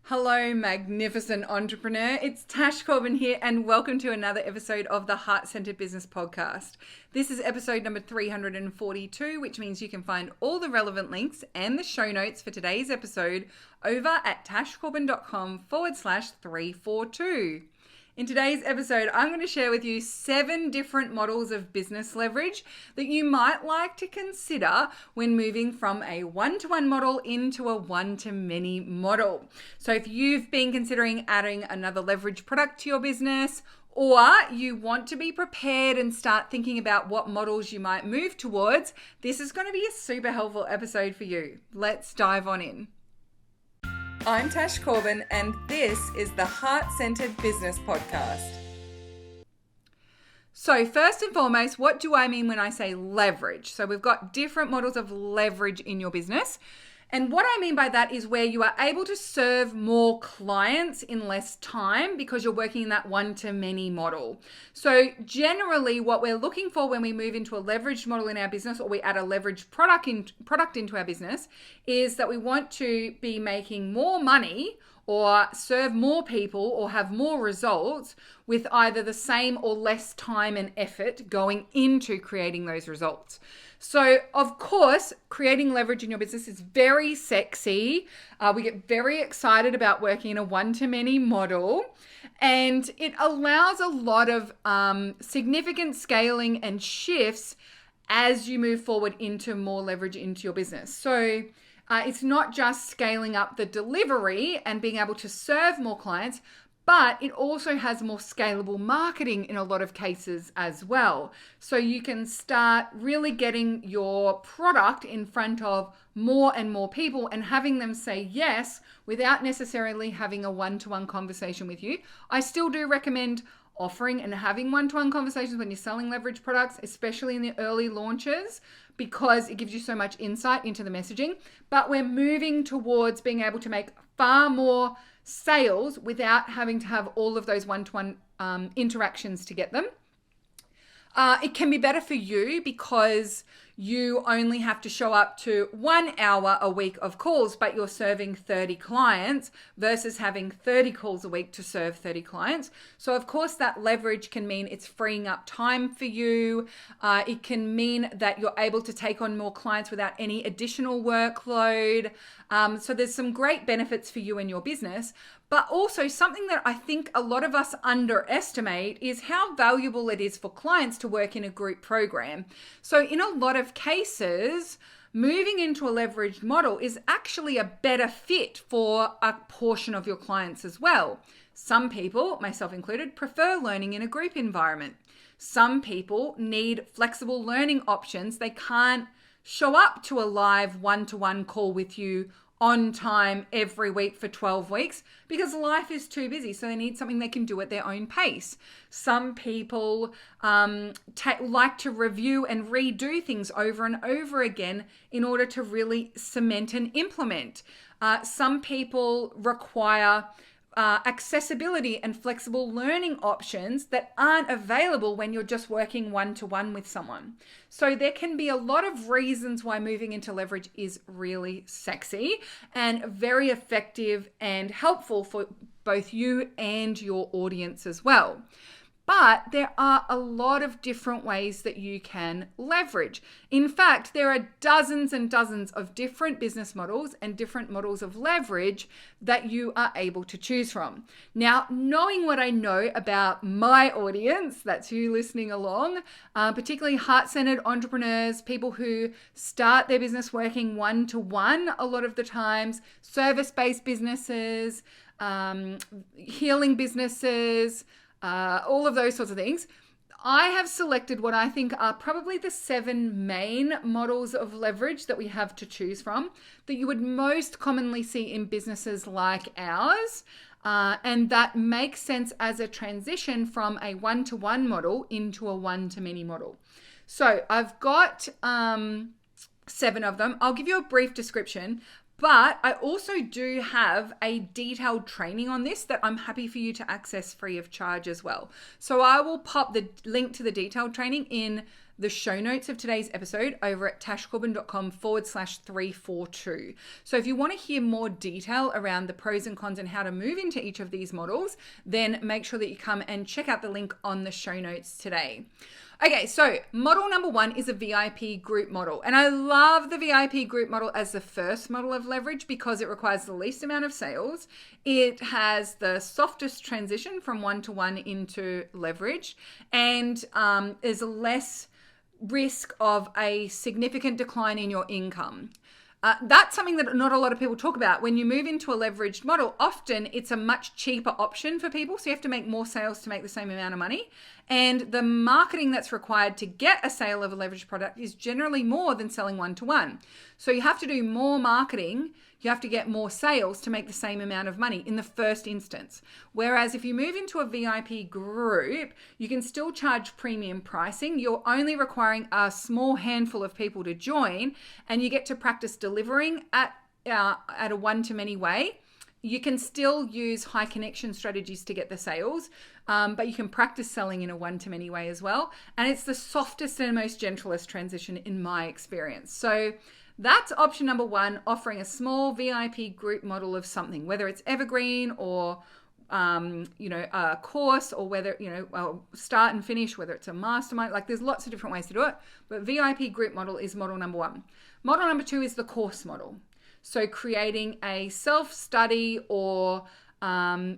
Hello, magnificent entrepreneur. It's Tash Corbin here, and welcome to another episode of the Heart Centered Business Podcast. This is episode number 342, which means you can find all the relevant links and the show notes for today's episode over at tashcorbin.com/342. In today's episode, I'm going to share with you 7 different models of business leverage that you might like to consider when moving from a one-to-one model into a one-to-many model. So if you've been considering adding another leverage product to your business, or you want to be prepared and start thinking about what models you might move towards, this is going to be a super helpful episode for you. Let's dive on in. I'm Tash Corbin, and this is the Heart Centered Business Podcast. So first and foremost, what do I mean when I say leverage? So we've got different models of leverage in your business. And what I mean by that is where you are able to serve more clients in less time because you're working in that one-to-many model. So generally what we're looking for when we move into a leveraged model in our business, or we add a leveraged product into our business, is that we want to be making more money or serve more people or have more results with either the same or less time and effort going into creating those results. So, of course, creating leverage in your business is very sexy. We get very excited about working in a one-to-many model, and it allows a lot of significant scaling and shifts as you move forward into more leverage into your business. So, it's not just scaling up the delivery and being able to serve more clients, but it also has more scalable marketing in a lot of cases as well. So you can start really getting your product in front of more and more people and having them say yes without necessarily having a one-to-one conversation with you. I still do recommend offering and having one-to-one conversations when you're selling leverage products, especially in the early launches, because it gives you so much insight into the messaging. But we're moving towards being able to make far more sales without having to have all of those one-to-one interactions to get them. It can be better for you because you only have to show up to 1 hour a week of calls, but you're serving 30 clients versus having 30 calls a week to serve 30 clients. So of course that leverage can mean it's freeing up time for you. It can mean that you're able to take on more clients without any additional workload. So there's some great benefits for you and your business. But also something that I think a lot of us underestimate is how valuable it is for clients to work in a group program. So in a lot of cases, moving into a leveraged model is actually a better fit for a portion of your clients as well. Some people, myself included, prefer learning in a group environment. Some people need flexible learning options. They can't show up to a live one-to-one call with you on time every week for 12 weeks because life is too busy. So they need something they can do at their own pace. Some people like to review and redo things over and over again in order to really cement and implement. Some people require accessibility and flexible learning options that aren't available when you're just working one-to-one with someone. So there can be a lot of reasons why moving into leverage is really sexy and very effective and helpful for both you and your audience as well. But there are a lot of different ways that you can leverage. In fact, there are dozens and dozens of different business models and different models of leverage that you are able to choose from. Now, knowing what I know about my audience, that's you listening along, particularly heart-centered entrepreneurs, people who start their business working one-to-one a lot of the times, service-based businesses, healing businesses, all of those sorts of things. I have selected what I think are probably the 7 main models of leverage that we have to choose from that you would most commonly see in businesses like ours. And that makes sense as a transition from a one-to-one model into a one-to-many model. So I've got 7 of them. I'll give you a brief description. But I also do have a detailed training on this that I'm happy for you to access free of charge as well. So I will pop the link to the detailed training in the show notes of today's episode over at tashcorbin.com/342. So if you want to hear more detail around the pros and cons and how to move into each of these models, then make sure that you come and check out the link on the show notes today. Okay, so model number 1 is a VIP group model. And I love the VIP group model as the first model of leverage because it requires the least amount of sales. It has the softest transition from one-to-one into leverage, and there's less risk of a significant decline in your income. That's something that not a lot of people talk about. When you move into a leveraged model, often it's a much cheaper option for people. So you have to make more sales to make the same amount of money. And the marketing that's required to get a sale of a leveraged product is generally more than selling one-to-one. So you have to do more marketing. You have to get more sales to make the same amount of money in the first instance. Whereas if you move into a VIP group, you can still charge premium pricing. You're only requiring a small handful of people to join, and you get to practice delivering at a one-to-many way. You can still use high connection strategies to get the sales, but you can practice selling in a one-to-many way as well. And it's the softest and most gentlest transition in my experience. So that's option number 1, offering a small VIP group model of something, whether it's evergreen or a course, or whether, start and finish, whether it's a mastermind. Like, there's lots of different ways to do it, but VIP group model is model number 1. Model number 2 is the course model. So creating a self-study or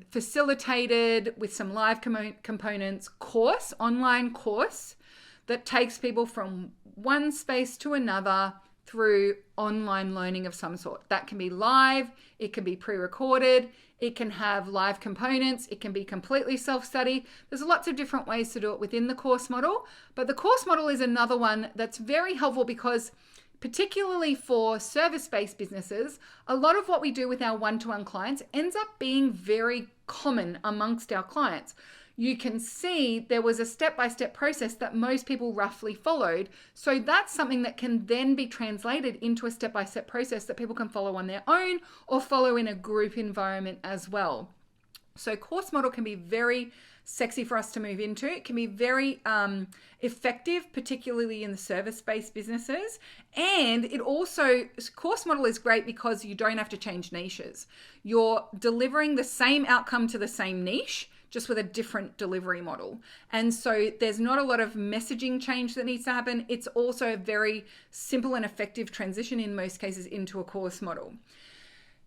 facilitated with some live components course, online course that takes people from one space to another through online learning of some sort. That can be live, it can be pre-recorded, it can have live components, it can be completely self-study. There's lots of different ways to do it within the course model, but the course model is another one that's very helpful because particularly for service-based businesses, a lot of what we do with our one-to-one clients ends up being very common amongst our clients. You can see there was a step-by-step process that most people roughly followed. So that's something that can then be translated into a step-by-step process that people can follow on their own or follow in a group environment as well. So course model can be very sexy for us to move into. It can be very effective, particularly in the service-based businesses. And it also, course model is great because you don't have to change niches. You're delivering the same outcome to the same niche, just with a different delivery model. And so there's not a lot of messaging change that needs to happen. It's also a very simple and effective transition in most cases into a course model.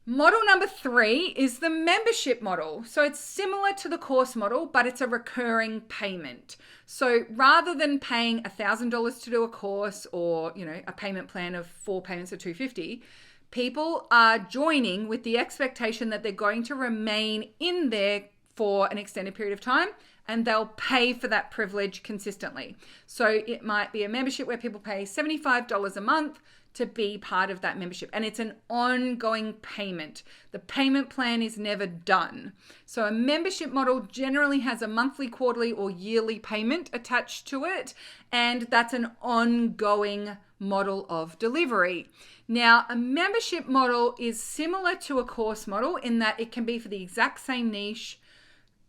Model number 3 is the membership model. So it's similar to the course model, but it's a recurring payment. So rather than paying $1,000 to do a course or, a payment plan of 4 payments of $250, people are joining with the expectation that they're going to remain in there for an extended period of time, and they'll pay for that privilege consistently. So it might be a membership where people pay $75 a month to be part of that membership, and it's an ongoing payment. The payment plan is never done. So a membership model generally has a monthly, quarterly, or yearly payment attached to it, and that's an ongoing model of delivery. Now, a membership model is similar to a course model in that it can be for the exact same niche,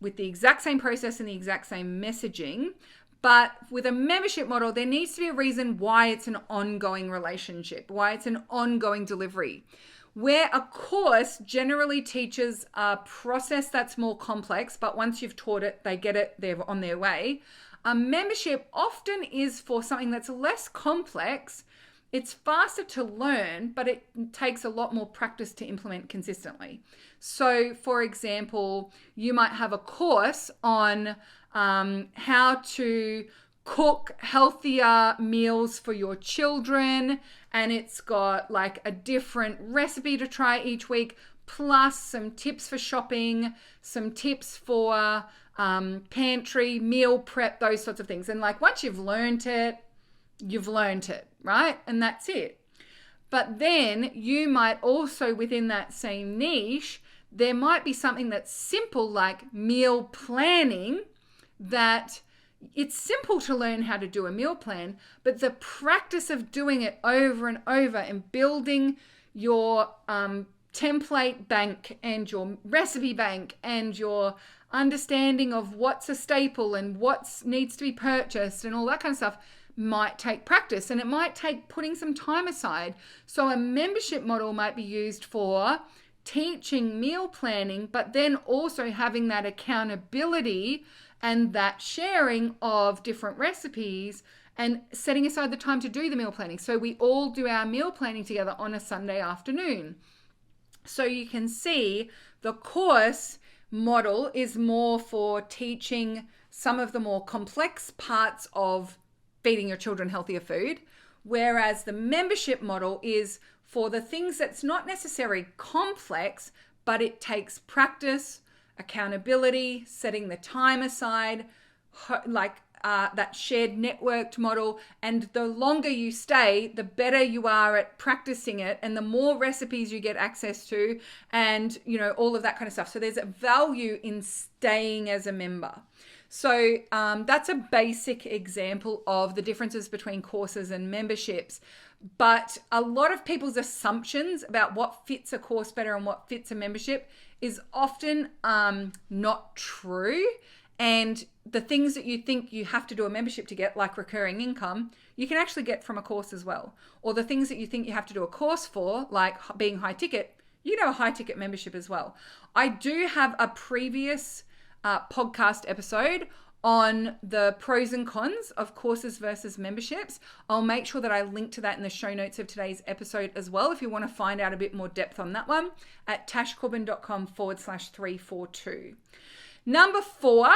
with the exact same process and the exact same messaging. But with a membership model, there needs to be a reason why it's an ongoing relationship, why it's an ongoing delivery. Where a course generally teaches a process that's more complex, but once you've taught it, they get it, they're on their way. A membership often is for something that's less complex. It's faster to learn, but it takes a lot more practice to implement consistently. So, for example, you might have a course on how to cook healthier meals for your children, and it's got like a different recipe to try each week, plus some tips for shopping, some tips for pantry, meal prep, those sorts of things. And like once you've learned it, right? And that's it. But then you might also, within that same niche, there might be something that's simple like meal planning, that it's simple to learn how to do a meal plan, but the practice of doing it over and over and building your template bank and your recipe bank and your understanding of what's a staple and what needs to be purchased and all that kind of stuff might take practice, and it might take putting some time aside. So a membership model might be used for teaching meal planning, but then also having that accountability and that sharing of different recipes and setting aside the time to do the meal planning. So we all do our meal planning together on a Sunday afternoon. So you can see the course model is more for teaching some of the more complex parts of feeding your children healthier food, whereas the membership model is for the things that's not necessarily complex, but it takes practice, accountability, setting the time aside, that shared networked model. And the longer you stay, the better you are at practicing it, and the more recipes you get access to, and all of that kind of stuff. So there's a value in staying as a member. So that's a basic example of the differences between courses and memberships. But a lot of people's assumptions about what fits a course better and what fits a membership is often not true. And the things that you think you have to do a membership to get, like recurring income, you can actually get from a course as well. Or the things that you think you have to do a course for, like being high ticket, you can do a high ticket membership as well. I do have a previous podcast episode on the pros and cons of courses versus memberships. I'll make sure that I link to that in the show notes of today's episode as well, if you want to find out a bit more depth on that one, at tashcorbin.com/342. Number 4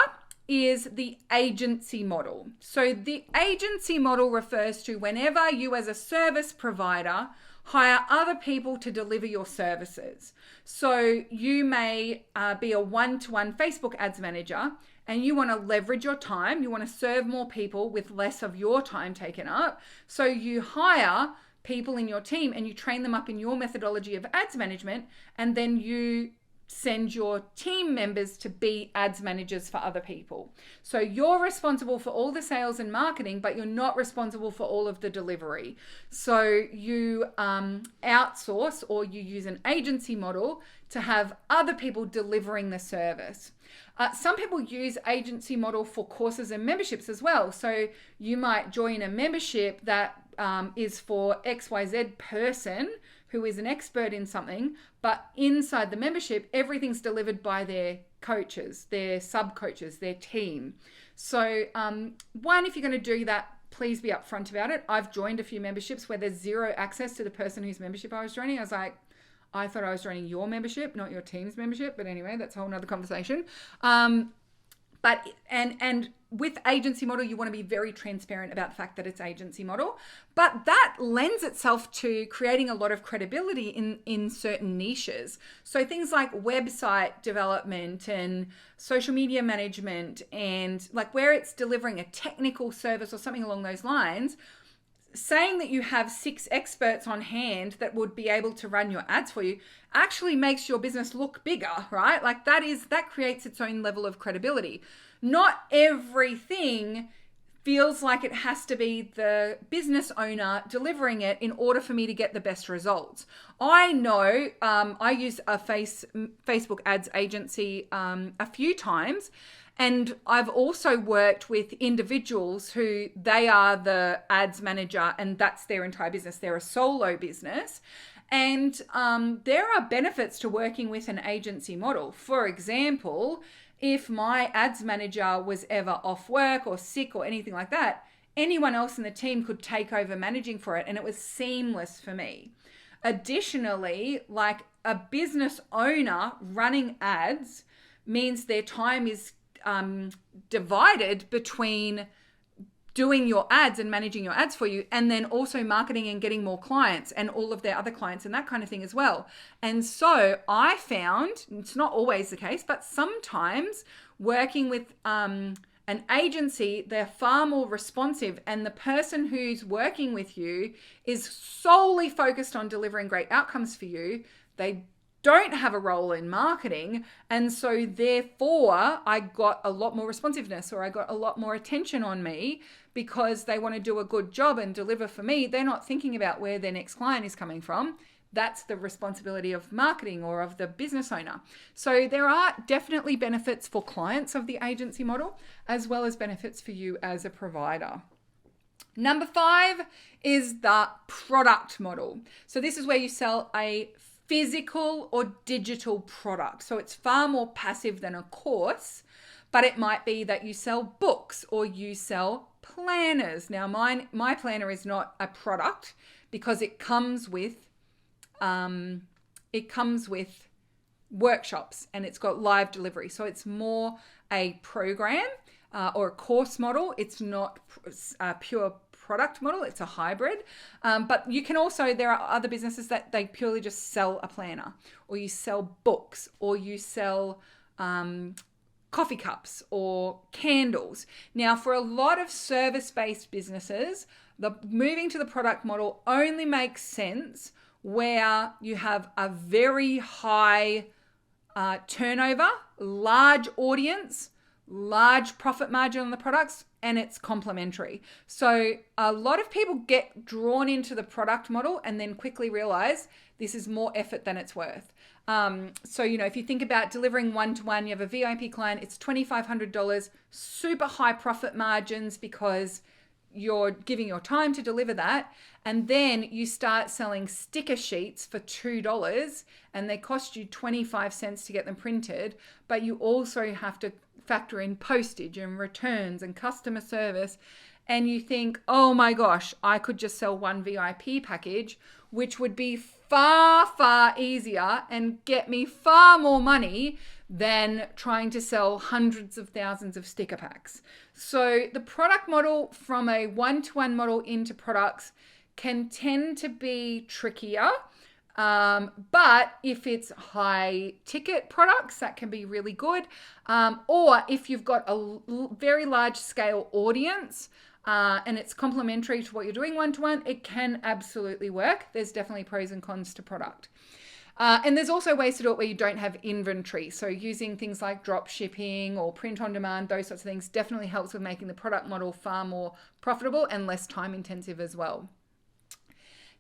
is the agency model. So the agency model refers to whenever you as a service provider hire other people to deliver your services. So you may be a one-to-one Facebook ads manager, and you want to leverage your time. You want to serve more people with less of your time taken up. So you hire people in your team and you train them up in your methodology of ads management, and then you send your team members to be ads managers for other people. So you're responsible for all the sales and marketing, but you're not responsible for all of the delivery. So you outsource, or you use an agency model to have other people delivering the service. Some people use agency model for courses and memberships as well. So you might join a membership that is for XYZ person who is an expert in something, but inside the membership, everything's delivered by their coaches, their sub-coaches, their team. So one, if you're going to do that, please be upfront about it. I've joined a few memberships where there's zero access to the person whose membership I was joining. I was like, I thought I was joining your membership, not your team's membership. But anyway, that's a whole nother conversation. But with agency model, you want to be very transparent about the fact that it's agency model. But that lends itself to creating a lot of credibility in certain niches. So things like website development and social media management, and like where it's delivering a technical service or something along those lines, saying that you have 6 experts on hand that would be able to run your ads for you actually makes your business look bigger, right? Like that creates its own level of credibility. Not everything feels like it has to be the business owner delivering it in order for me to get the best results. I know I used a Facebook ads agency a few times, and I've also worked with individuals who they are the ads manager and that's their entire business. They're a solo business. And there are benefits to working with an agency model. For example, if my ads manager was ever off work or sick or anything like that, anyone else in the team could take over managing for it, and it was seamless for me. Additionally, like a business owner running ads means their time is divided between doing your ads and managing your ads for you, and then also marketing and getting more clients and all of their other clients and that kind of thing as well. And so I found, it's not always the case, but sometimes working with an agency, they're far more responsive, and the person who's working with you is solely focused on delivering great outcomes for you. They don't have a role in marketing, and so therefore I got a lot more responsiveness, or I got a lot more attention on me, because they want to do a good job and deliver for me. They're not thinking about where their next client is coming from. That's the responsibility of marketing or of the business owner. So there are definitely benefits for clients of the agency model, as well as benefits for you as a provider. Number 5 is the product model. So this is where you sell a physical or digital product. So it's far more passive than a course, but it might be that you sell books or you sell planners. Now my planner is not a product because it comes with workshops and it's got live delivery. So it's more a program or a course model. It's not a pure product model. It's a hybrid. But you can also, there are other businesses that they purely just sell a planner, or you sell books, or you sell coffee cups or candles. Now, for a lot of service-based businesses, the moving to the product model only makes sense where you have a very high turnover, large audience, large profit margin on the products, and it's complementary. So a lot of people get drawn into the product model and then quickly realize this is more effort than it's worth. So, if you think about delivering one-to-one, you have a VIP client, it's $2,500, super high profit margins because you're giving your time to deliver that. And then you start selling sticker sheets for $2 and they cost you 25 cents to get them printed. But you also have to factor in postage and returns and customer service. And you think, oh my gosh, I could just sell one VIP package, which would be far, far easier and get me far more money than trying to sell hundreds of thousands of sticker packs. So the product model from a one-to-one model into products can tend to be trickier. But if it's high ticket products, that can be really good. Or if you've got a very large scale audience, and it's complementary to what you're doing one-to-one, it can absolutely work. There's definitely pros and cons to product. And there's also ways to do it where you don't have inventory. So using things like drop shipping or print on demand, those sorts of things definitely helps with making the product model far more profitable and less time intensive as well.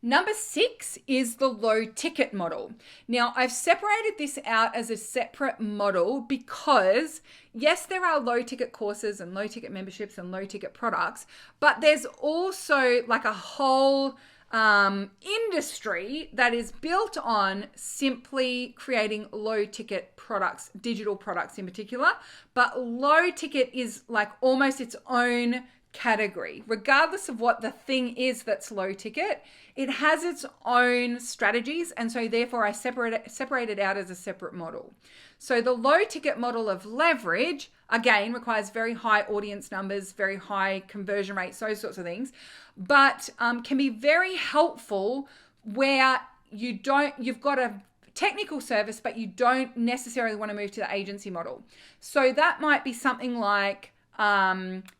Number 6 is the low ticket model. Now, I've separated this out as a separate model because, yes, there are low ticket courses and low ticket memberships and low ticket products, but there's also like a whole industry that is built on simply creating low ticket products, digital products in particular. But low ticket is like almost its own category. Regardless of what the thing is that's low ticket, it has its own strategies, and so therefore I separate it out as a separate model. So the low ticket model of leverage, again, requires very high audience numbers, very high conversion rates, those sorts of things, but can be very helpful where you've got a technical service, but you don't necessarily want to move to the agency model. So that might be something like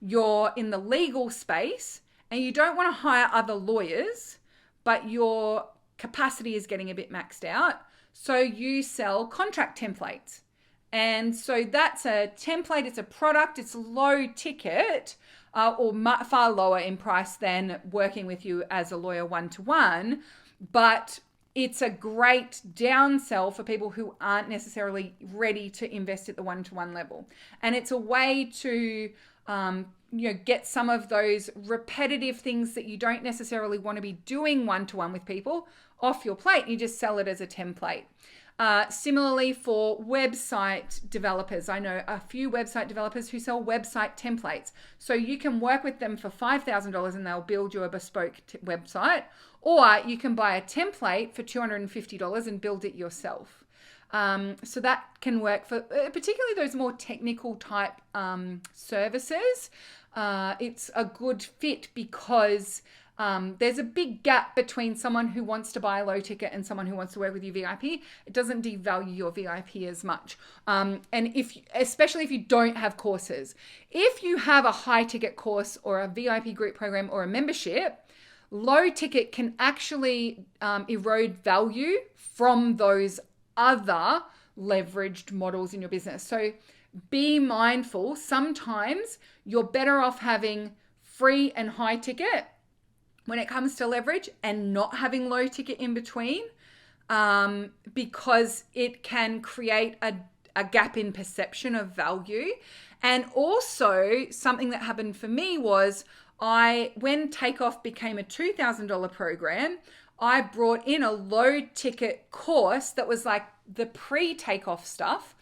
you're in the legal space and you don't want to hire other lawyers, but your capacity is getting a bit maxed out. So you sell contract templates. And so that's a template, it's a product, it's low ticket or far lower in price than working with you as a lawyer one-to-one, but it's a great downsell for people who aren't necessarily ready to invest at the one-to-one level. And it's a way to get some of those repetitive things that you don't necessarily want to be doing one-to-one with people off your plate. You just sell it as a template. Similarly for website developers, I know a few website developers who sell website templates. So you can work with them for $5,000 and they'll build you a bespoke website, or you can buy a template for $250 and build it yourself. So that can work for particularly those more technical type services. It's a good fit because there's a big gap between someone who wants to buy a low ticket and someone who wants to work with you VIP. It doesn't devalue your VIP as much. And especially if you don't have courses. If you have a high ticket course or a VIP group program or a membership, low ticket can actually erode value from those other leveraged models in your business. So be mindful. Sometimes you're better off having free and high ticket when it comes to leverage and not having low ticket in between, because it can create a gap in perception of value. And also something that happened for me was When Takeoff became a $2,000 program, I brought in a low ticket course that was like the pre-Takeoff stuff.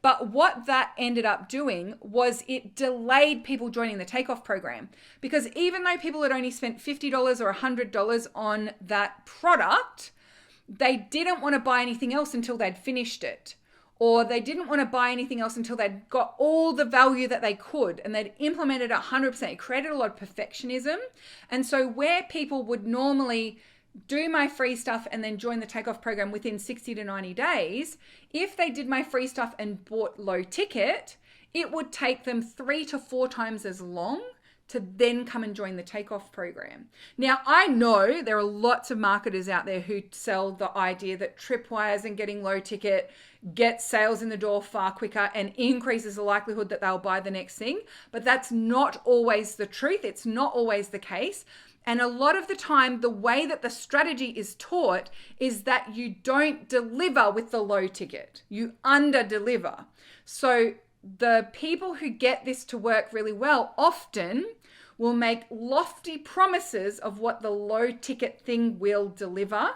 But what that ended up doing was it delayed people joining the Takeoff program, because even though people had only spent $50 or $100 on that product, they didn't want to buy anything else until they'd finished it, or they didn't want to buy anything else until they'd got all the value that they could and they'd implemented it 100%. It created a lot of perfectionism. And so where people would normally do my free stuff and then join the Takeoff program within 60 to 90 days, if they did my free stuff and bought low ticket, it would take them 3 to 4 times as long to then come and join the Takeoff program. Now, I know there are lots of marketers out there who sell the idea that tripwires and getting low ticket gets sales in the door far quicker and increases the likelihood that they'll buy the next thing. But that's not always the truth. It's not always the case. And a lot of the time, the way that the strategy is taught is that you don't deliver with the low ticket. You under deliver. So the people who get this to work really well often will make lofty promises of what the low ticket thing will deliver.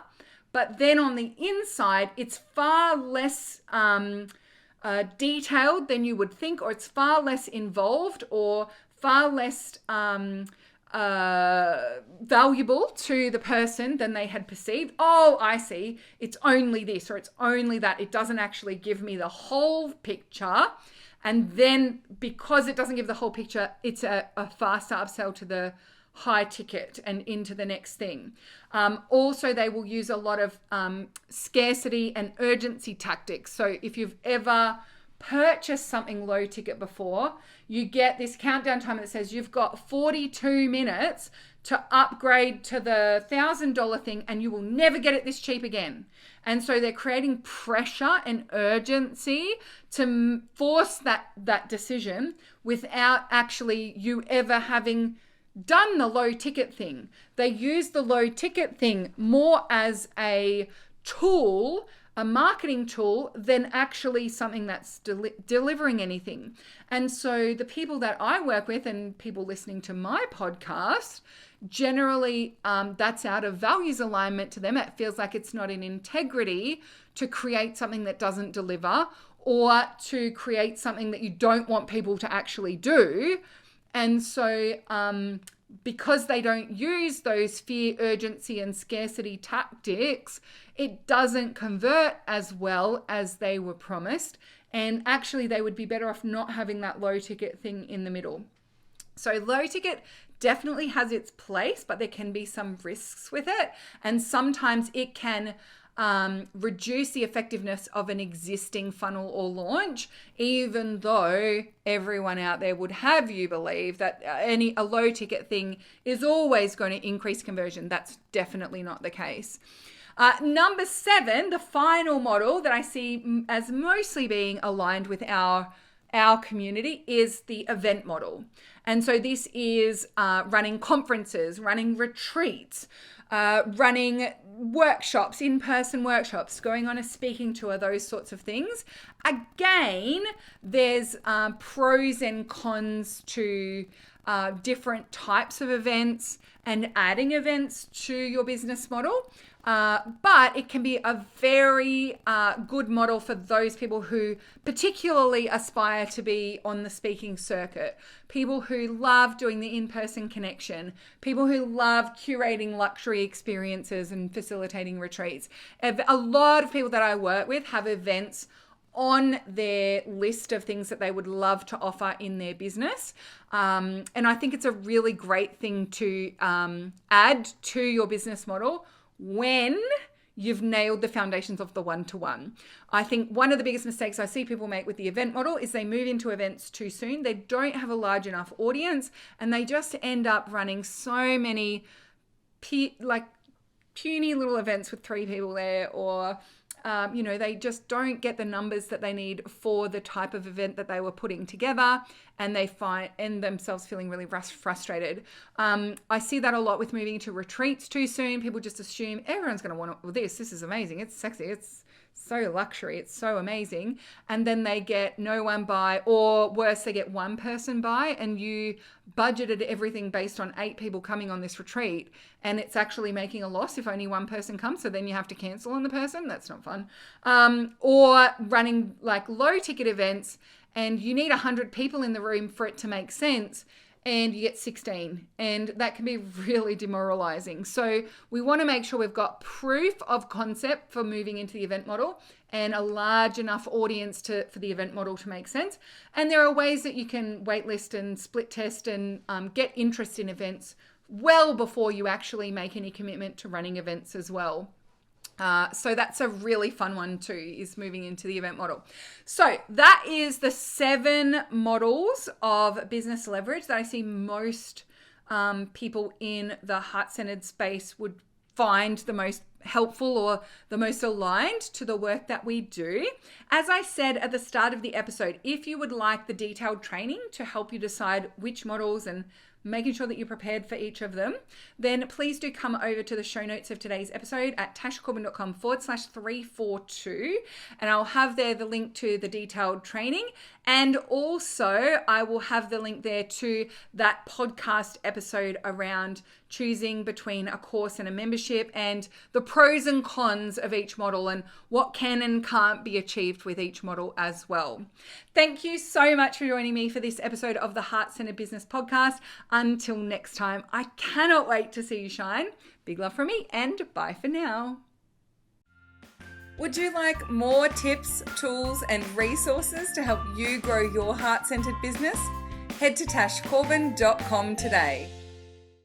But then on the inside, it's far less detailed than you would think, or it's far less involved, or far less valuable to the person than they had perceived. Oh, I see. It's only this or it's only that. It doesn't actually give me the whole picture. And then because it doesn't give the whole picture, it's a faster upsell to the high ticket and into the next thing. Also, they will use a lot of scarcity and urgency tactics. So if you've ever purchased something low ticket before, you get this countdown time that says you've got 42 minutes to upgrade to the $1,000 thing and you will never get it this cheap again. And so they're creating pressure and urgency to force that decision without actually you ever having done the low ticket thing. They use the low ticket thing more as a tool, a marketing tool, than actually something that's delivering anything. And so the people that I work with and people listening to my podcast, generally that's out of values alignment to them. It feels like it's not in integrity to create something that doesn't deliver, or to create something that you don't want people to actually do. And so because they don't use those fear, urgency, and scarcity tactics, it doesn't convert as well as they were promised. And actually, they would be better off not having that low ticket thing in the middle. So low ticket definitely has its place, but there can be some risks with it. And sometimes it can reduce the effectiveness of an existing funnel or launch, even though everyone out there would have you believe that a low ticket thing is always going to increase conversion. That's definitely not the case. Number 7, the final model that I see as mostly being aligned with our community is the event model. And so this is running conferences, running retreats, running workshops, in-person workshops, going on a speaking tour, those sorts of things. Again, there's pros and cons to different types of events and adding events to your business model. But it can be a very good model for those people who particularly aspire to be on the speaking circuit, people who love doing the in-person connection, people who love curating luxury experiences and facilitating retreats. A lot of people that I work with have events on their list of things that they would love to offer in their business. And I think it's a really great thing to add to your business model when you've nailed the foundations of the one-to-one. I think one of the biggest mistakes I see people make with the event model is they move into events too soon. They don't have a large enough audience, and they just end up running so many puny little events with 3 people there, or they just don't get the numbers that they need for the type of event that they were putting together, and they find themselves feeling really frustrated. I see that a lot with moving to retreats too soon. People just assume everyone's going to want this. This is amazing. It's sexy. It's so luxury. It's so amazing. And then they get no one buy, or worse, they get one person buy, and you budgeted everything based on 8 people coming on this retreat, and it's actually making a loss if only one person comes. So then you have to cancel on the person. That's not fun. Or running like low ticket events, and you need 100 people in the room for it to make sense, and you get 16, and that can be really demoralizing. So we want to make sure we've got proof of concept for moving into the event model and a large enough audience for the event model to make sense. And there are ways that you can waitlist and split test and get interest in events well before you actually make any commitment to running events as well. So that's a really fun one too, is moving into the event model. So that is the 7 models of business leverage that I see most people in the heart-centered space would find the most helpful or the most aligned to the work that we do. As I said at the start of the episode, if you would like the detailed training to help you decide which models and making sure that you're prepared for each of them, then please do come over to the show notes of today's episode at tashcorbin.com/342. And I'll have there the link to the detailed training. And also I will have the link there to that podcast episode around choosing between a course and a membership, and the pros and cons of each model and what can and can't be achieved with each model as well. Thank you so much for joining me for this episode of the Heart Centered Business Podcast. Until next time, I cannot wait to see you shine. Big love from me, and bye for now. Would you like more tips, tools, and resources to help you grow your heart-centered business? Head to tashcorbin.com today.